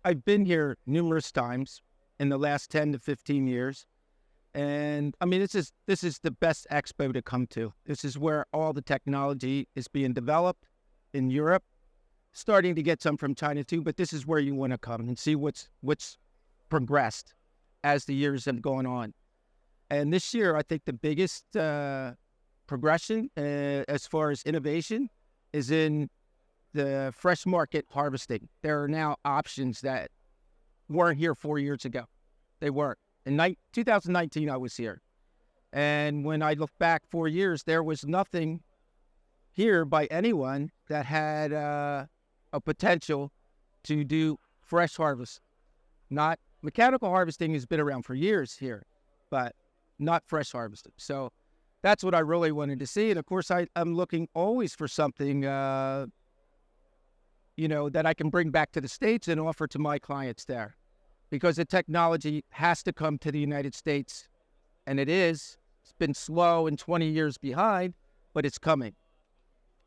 I've been here numerous times in the last 10 to 15 years. And I mean, this is the best expo to come to. This is where all the technology is being developed in Europe, starting to get some from China too, but this is where you want to come and see what's progressed as the years have gone on. And this year, I think the biggest progression as far as innovation is in the fresh market harvesting. There are now options that weren't here 4 years ago. They weren't. In 2019, I was here. And when I look back 4 years, there was nothing here by anyone that had a potential to do fresh harvest. Not mechanical harvesting has been around for years here, but not fresh harvesting. So that's what I really wanted to see. And of course, I'm looking always for something, that I can bring back to the States and offer to my clients there. Because the technology has to come to the United States, and it is. It's been slow and 20 years behind, but it's coming.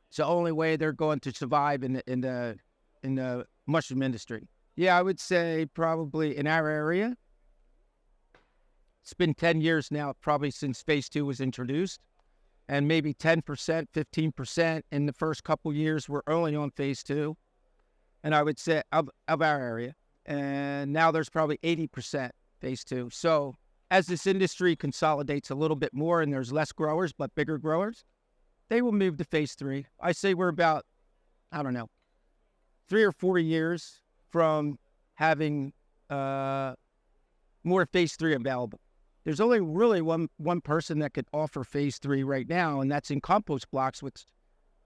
It's the only way they're going to survive in the mushroom industry. Yeah, I would say probably in our area, it's been 10 years now, probably since Phase 2 was introduced, and maybe 10%, 15% in the first couple years were only on Phase 2, and I would say of our area. And now there's probably 80% Phase 2. So as this industry consolidates a little bit more and there's less growers but bigger growers, they will move to Phase 3. I say we're about, 3 or 4 years from having more Phase 3 available. There's only really one person that could offer Phase 3 right now, and that's in compost blocks, which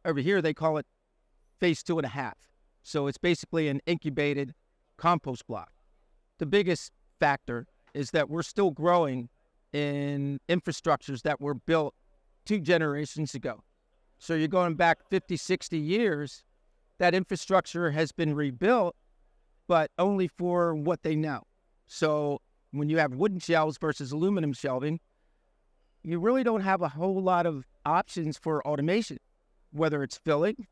over here they call it Phase 2.5. So it's basically an incubated compost block. The biggest factor is that we're still growing in infrastructures that were built 2 generations ago. So you're going back 50, 60 years, that infrastructure has been rebuilt, but only for what they know. So when you have wooden shelves versus aluminum shelving, you really don't have a whole lot of options for automation, whether it's filling,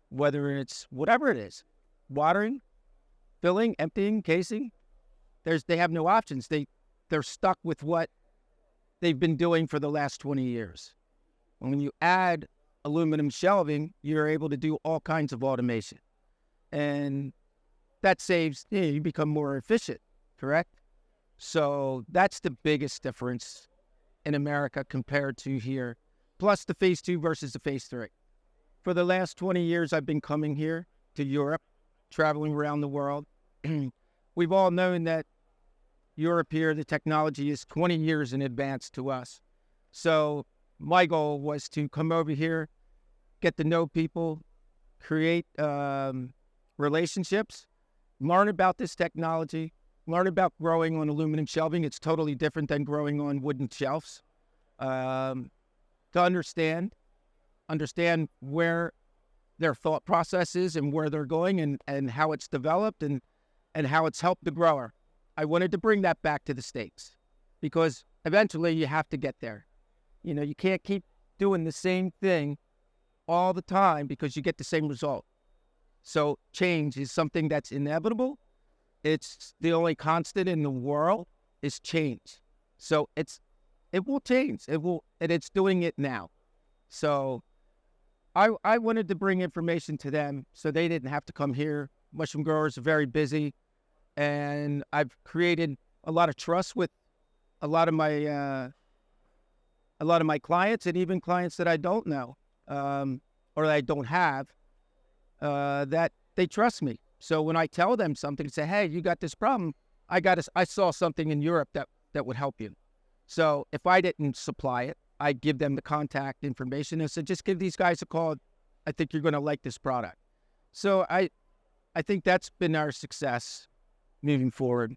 whether it's whatever it is, watering, filling, emptying, casing. They have no options. They're stuck with what they've been doing for the last 20 years. When you add aluminum shelving, you're able to do all kinds of automation. And that saves, you become more efficient, correct? So that's the biggest difference in America compared to here, plus the Phase 2 versus the Phase 3. For the last 20 years, I've been coming here to Europe, traveling around the world. We've all known that Europe here, the technology is 20 years in advance to us. So my goal was to come over here, get to know people, create relationships, learn about this technology, learn about growing on aluminum shelving. It's totally different than growing on wooden shelves. To understand where their thought process is and where they're going and how it's developed and how it's helped the grower. I wanted to bring that back to the States because eventually you have to get there. You can't keep doing the same thing all the time because you get the same result. So change is something that's inevitable. It's the only constant in the world is change. So it will change. And it's doing it now. So I wanted to bring information to them so they didn't have to come here. Mushroom growers are very busy, and I've created a lot of trust with a lot of my clients and even clients that I don't know or that I don't have that they trust me. So when I tell them something, say, "Hey, you got this problem. I saw something in Europe that would help you." So if I didn't supply it, I give them the contact information and said, "Just give these guys a call. I think you're going to like this product." So I think that's been our success moving forward.